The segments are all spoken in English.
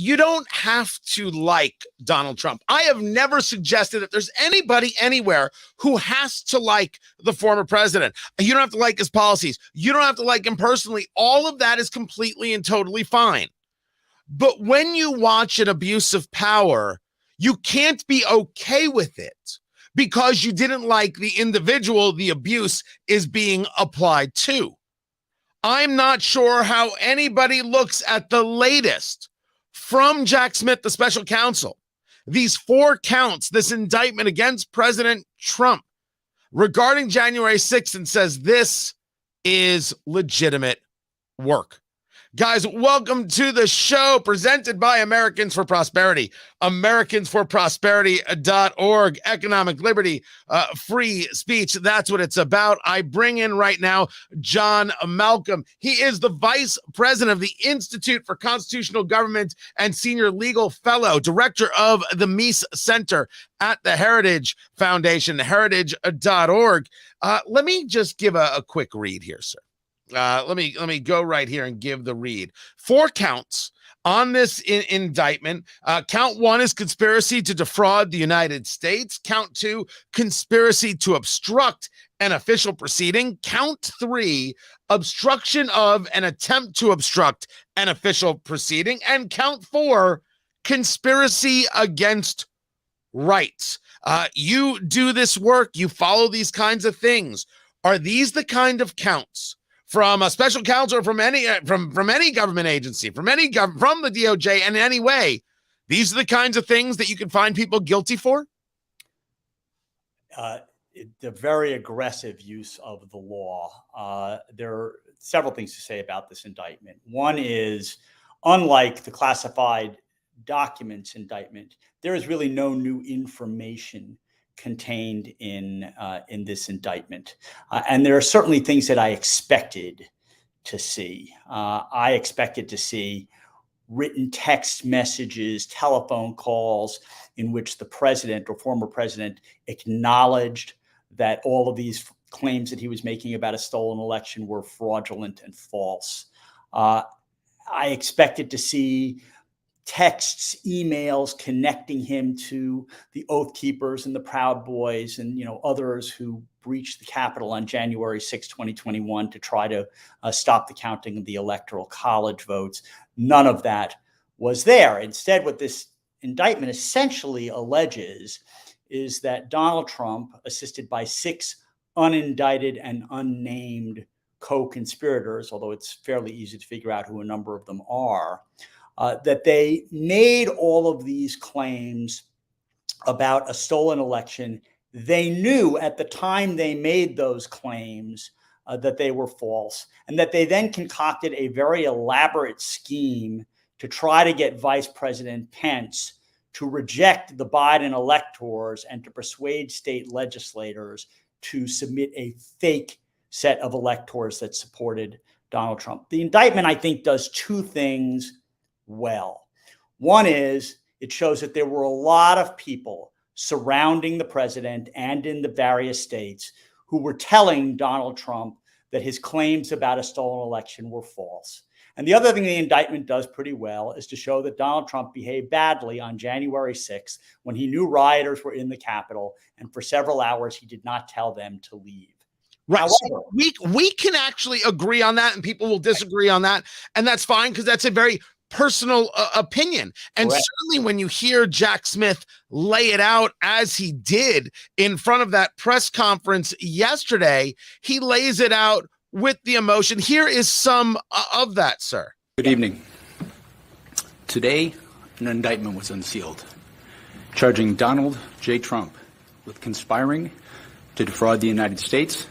you don't have to like Donald Trump. I have never suggested that there's anybody anywhere who has to like the former president. You don't have to like his policies. You don't have to like him personally. All of that is completely and totally fine. But when you watch an abuse of power, you can't be okay with it because you didn't like the individual the abuse is being applied to. I'm not sure how anybody looks at the latest from Jack Smith, the special counsel, these 4 counts, this indictment against President Trump regarding January 6th, and says this is legitimate work. Guys, welcome to the show presented by Americans for Prosperity. AmericansForProsperity.org. Economic liberty, free speech. That's what it's about. I bring in right now John Malcolm. He is the vice president of the Institute for Constitutional Government and senior legal fellow, director of the Meese Center at the Heritage Foundation, heritage.org. Let me just give a quick read here, sir. Let me go right here and give the read. 4 counts on this indictment. Count 1 is conspiracy to defraud the United States. Count 2, conspiracy to obstruct an official proceeding. Count 3, obstruction of an attempt to obstruct an official proceeding. And count 4, conspiracy against rights. You do this work, you follow these kinds of things. Are these the kind of counts from a special counsel, from any government agency, from the DOJ, and in any way, these are the kinds of things that you can find people guilty for? The very aggressive use of the law. There are several things to say about this indictment. One is, unlike the classified documents indictment, there is really no new information contained in this indictment. And there are certainly things that I expected to see. I expected to see written text messages, telephone calls in which the president or former president acknowledged that all of these claims that he was making about a stolen election were fraudulent and false. I expected to see texts, emails connecting him to the Oath Keepers and the Proud Boys and others who breached the Capitol on January 6, 2021 to try to stop the counting of the Electoral College votes. None of that was there. Instead, what this indictment essentially alleges is that Donald Trump, assisted by 6 unindicted and unnamed co-conspirators, although it's fairly easy to figure out who a number of them are, that they made all of these claims about a stolen election. They knew at the time they made those claims that they were false, and that they then concocted a very elaborate scheme to try to get Vice President Pence to reject the Biden electors and to persuade state legislators to submit a fake set of electors that supported Donald Trump. The indictment, I think, does 2 things well. One is it shows that there were a lot of people surrounding the president and in the various states who were telling Donald Trump that his claims about a stolen election were false. And the other thing the indictment does pretty well is to show that Donald Trump behaved badly on January 6th when he knew rioters were in the Capitol, and for several hours he did not tell them to leave. Right. However, so we can actually agree on that, and people will disagree on that, and that's fine because that's a very personal opinion. And correct. Certainly when you hear Jack Smith lay it out as he did in front of that press conference yesterday, he lays it out with the emotion. Here is some of that, sir. Good evening. Today, an indictment was unsealed, charging Donald J. Trump with conspiring to defraud the United States,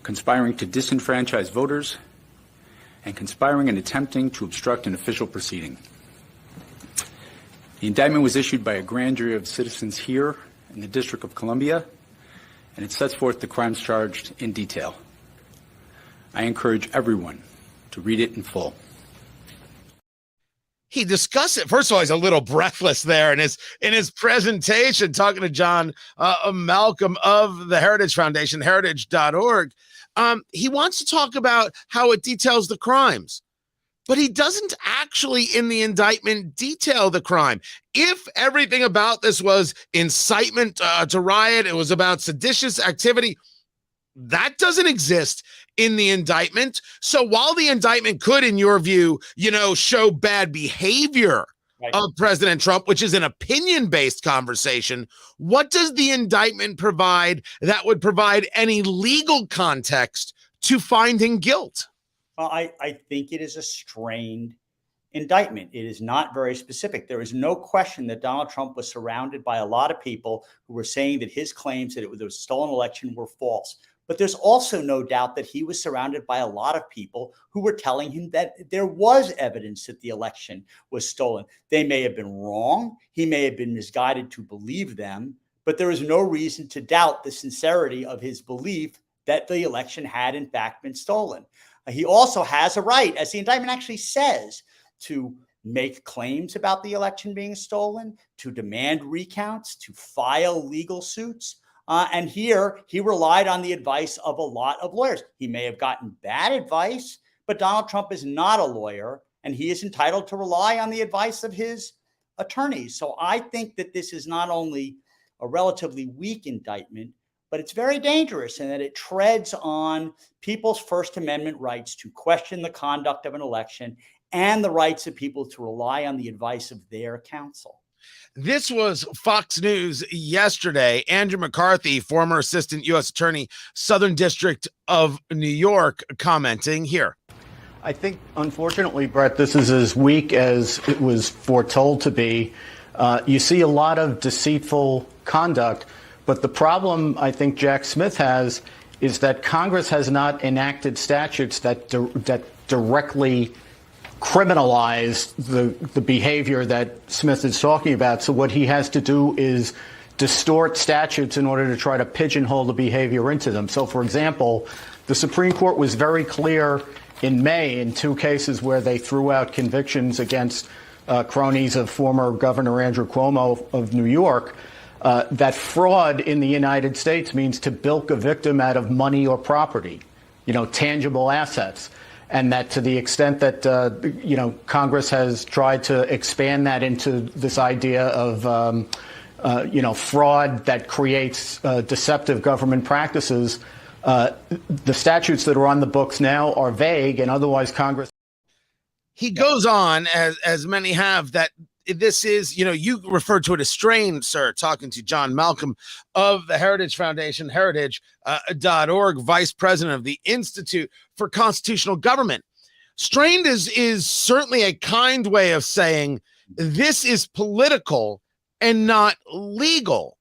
conspiring to disenfranchise voters, and conspiring and attempting to obstruct an official proceeding. The indictment was issued by a grand jury of citizens here in the District of Columbia, and it sets forth the crimes charged in detail. I encourage everyone to read it in full. He discussed it. First of all, he's a little breathless there in his presentation, talking to John Malcolm of the Heritage Foundation, heritage.org. He wants to talk about how it details the crimes. but he doesn't actually in the indictment detail the crime. If everything about this was incitement to riot, it was about seditious activity, that doesn't exist in the indictment. So while the indictment could, in your view, show bad behavior of President Trump, which is an opinion-based conversation, what does the indictment provide that would provide any legal context to finding guilt? I think it is a strained indictment. It is not very specific. There is no question that Donald Trump was surrounded by a lot of people who were saying that his claims that it was a stolen election were false. But there's also no doubt that he was surrounded by a lot of people who were telling him that there was evidence that the election was stolen. They may have been wrong. He may have been misguided to believe them, but there is no reason to doubt the sincerity of his belief that the election had in fact been stolen. He also has a right, as the indictment actually says, to make claims about the election being stolen, to demand recounts, to file legal suits. And here he relied on the advice of a lot of lawyers. He may have gotten bad advice, but Donald Trump is not a lawyer, and he is entitled to rely on the advice of his attorneys. So I think that this is not only a relatively weak indictment, but it's very dangerous in that it treads on people's First Amendment rights to question the conduct of an election and the rights of people to rely on the advice of their counsel. This was Fox News yesterday. Andrew McCarthy, former assistant U.S. attorney, Southern District of New York, commenting here. I think, unfortunately, Brett, this is as weak as it was foretold to be. You see a lot of deceitful conduct, but the problem I think Jack Smith has is that Congress has not enacted statutes that directly criminalize the behavior that Smith is talking about. So what he has to do is distort statutes in order to try to pigeonhole the behavior into them. So, for example, the Supreme Court was very clear in May in two cases where they threw out convictions against cronies of former Governor Andrew Cuomo of New York, that fraud in the United States means to bilk a victim out of money or property, tangible assets. And that to the extent that, Congress has tried to expand that into this idea of, fraud that creates deceptive government practices, the statutes that are on the books now are vague, and otherwise Congress. He goes on, as many have, that this is, you referred to it as strained, sir, talking to John Malcolm of the Heritage Foundation, heritage.org, vice president of the Institute for Constitutional Government. Strained is certainly a kind way of saying this is political and not legal.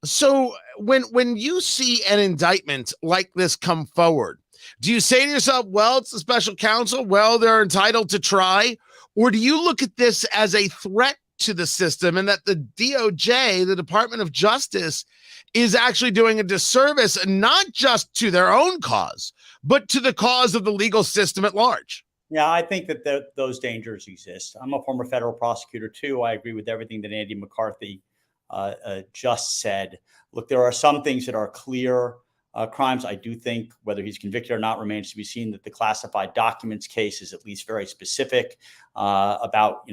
So when you see an indictment like this come forward, do you say to yourself, well, it's the special counsel, well, they're entitled to try? Or do you look at this as a threat to the system and that the DOJ, the Department of Justice, is actually doing a disservice, not just to their own cause, but to the cause of the legal system at large? Yeah, I think that those dangers exist. I'm a former federal prosecutor, too. I agree with everything that Andy McCarthy just said. Look, there are some things that are clear crimes. I do think whether he's convicted or not remains to be seen, that the classified documents case is at least very specific about,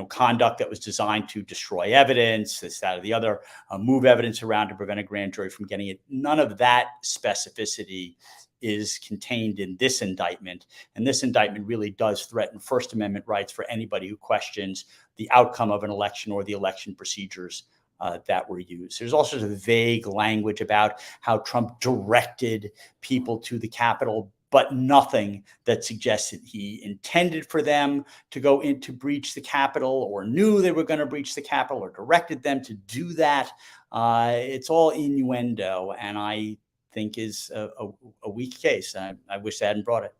conduct that was designed to destroy evidence, this, that, or the other, move evidence around to prevent a grand jury from getting it. None of that specificity is contained in this indictment. And this indictment really does threaten First Amendment rights for anybody who questions the outcome of an election or the election procedures that were used. There's all sorts of vague language about how Trump directed people to the Capitol, but nothing that suggests that he intended for them to go in to breach the Capitol or knew they were going to breach the Capitol or directed them to do that. It's all innuendo, and I think is a weak case. I wish they hadn't brought it.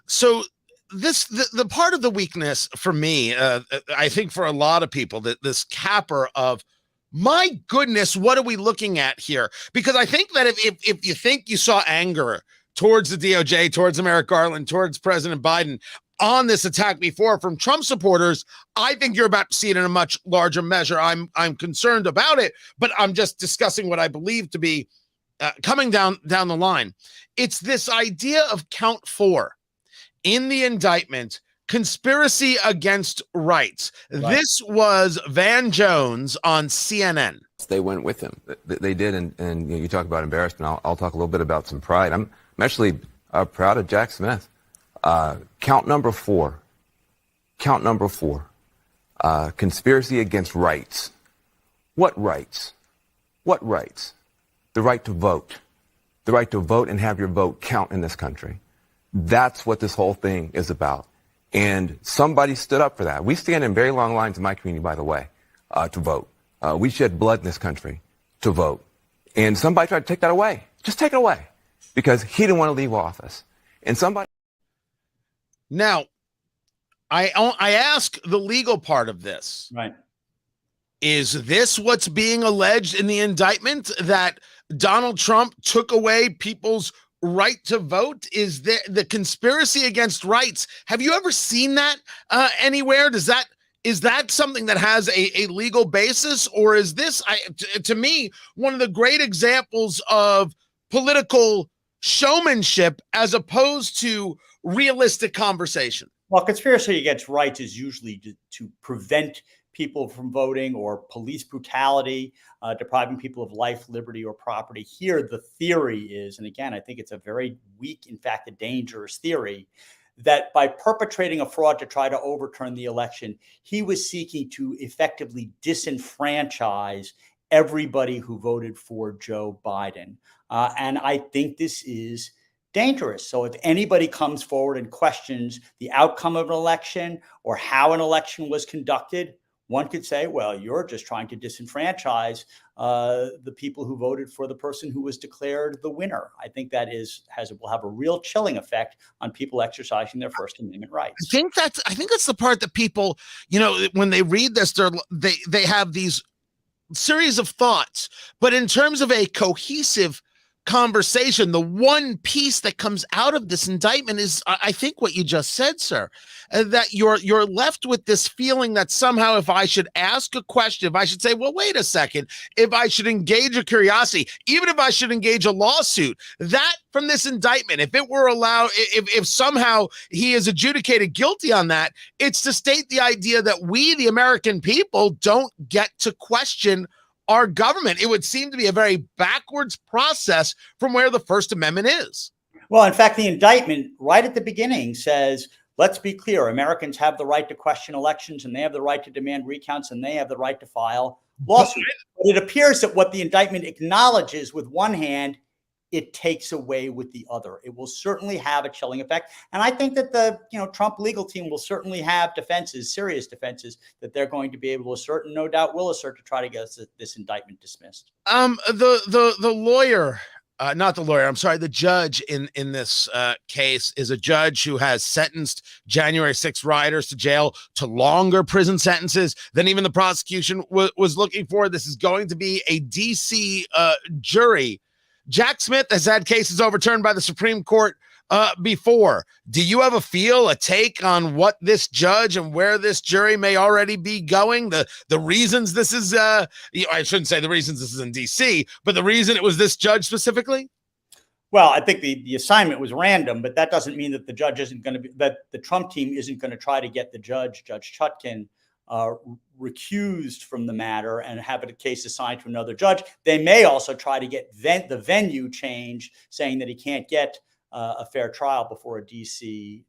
So the part of the weakness for me, I think for a lot of people, that this capper of, my goodness, what are we looking at here? Because I think that if you think you saw anger towards the DOJ, towards Merrick Garland, towards President Biden on this attack before from Trump supporters, I think you're about to see it in a much larger measure. I'm concerned about it, but I'm just discussing what I believe to be coming down the line. It's this idea of count 4 in the indictment, conspiracy against rights. Right. This was Van Jones on CNN. They went with him. They did, and you talk about embarrassment. I'll talk a little bit about some pride. I'm actually proud of Jack Smith. Count number four. Conspiracy against rights. What rights? What rights? The right to vote. The right to vote and have your vote count in this country. That's what this whole thing is about. And somebody stood up for that. We stand in very long lines in my community, by the way, to vote. We shed blood in this country to vote. And somebody tried to take that away. Just take it away. Because he didn't want to leave office. And somebody... Now, I ask the legal part of this. Right. Is this what's being alleged in the indictment, that Donald Trump took away people's right to vote? Is the conspiracy against rights? Have you ever seen that anywhere? Is that something that has a legal basis, or is this, to me, one of the great examples of political showmanship as opposed to realistic conversation? Well, conspiracy against rights is usually to prevent people from voting, or police brutality, depriving people of life, liberty, or property. Here, the theory is, and again, I think it's a very weak, in fact, a dangerous theory, that by perpetrating a fraud to try to overturn the election, he was seeking to effectively disenfranchise everybody who voted for Joe Biden. And I think this is dangerous. So if anybody comes forward and questions the outcome of an election or how an election was conducted, one could say, well, you're just trying to disenfranchise the people who voted for the person who was declared the winner. I think that will have a real chilling effect on people exercising their First Amendment rights. I think that's the part that people, when they read this, they have these series of thoughts, but in terms of a cohesive conversation, the one piece that comes out of this indictment is, I think, what you just said, sir, that you're left with this feeling that somehow, if I should ask a question, if I should say, well, wait a second, if I should engage a curiosity, even if I should engage a lawsuit, that from this indictment, if it were allowed, if somehow he is adjudicated guilty on that, it's to state the idea that we, the American people, don't get to question our government. It would seem to be a very backwards process from where the First Amendment is. Well, in fact, the indictment right at the beginning says, let's be clear, Americans have the right to question elections, and they have the right to demand recounts, and they have the right to file lawsuits. But it appears that what the indictment acknowledges with one hand, it takes away with the other. It will certainly have a chilling effect. And I think that the Trump legal team will certainly have defenses, serious defenses, that they're going to be able to assert, and no doubt will assert, to try to get this indictment dismissed. The lawyer, not the lawyer, I'm sorry, the judge in this case is a judge who has sentenced January 6th rioters to jail to longer prison sentences than even the prosecution was looking for. This is going to be a DC jury. Jack Smith has had cases overturned by the Supreme Court before. Do you have a take on what this judge and where this jury may already be going? The reasons this is, I shouldn't say the reasons this is in DC, but the reason it was this judge specifically? Well, I think the assignment was random, but that doesn't mean that the judge isn't going to be, that the Trump team isn't going to try to get the Judge Chutkan, recused from the matter and have a case assigned to another judge. They may also try to get the venue changed, saying that he can't get a fair trial before a DC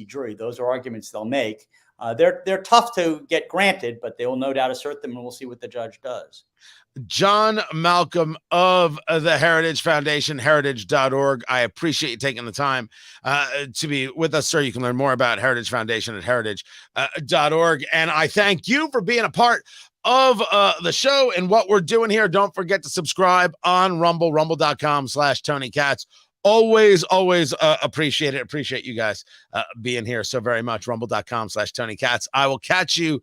jury. Those are arguments they'll make. They're tough to get granted, but they will no doubt assert them, and we'll see what the judge does. John Malcolm of the Heritage Foundation, heritage.org. I appreciate you taking the time to be with us, sir. You can learn more about Heritage Foundation at heritage.org. And I thank you for being a part of the show and what we're doing here. Don't forget to subscribe on Rumble, rumble.com/Tony Katz. Always appreciate it. Appreciate you guys being here so very much. Rumble.com/Tony Katz. I will catch you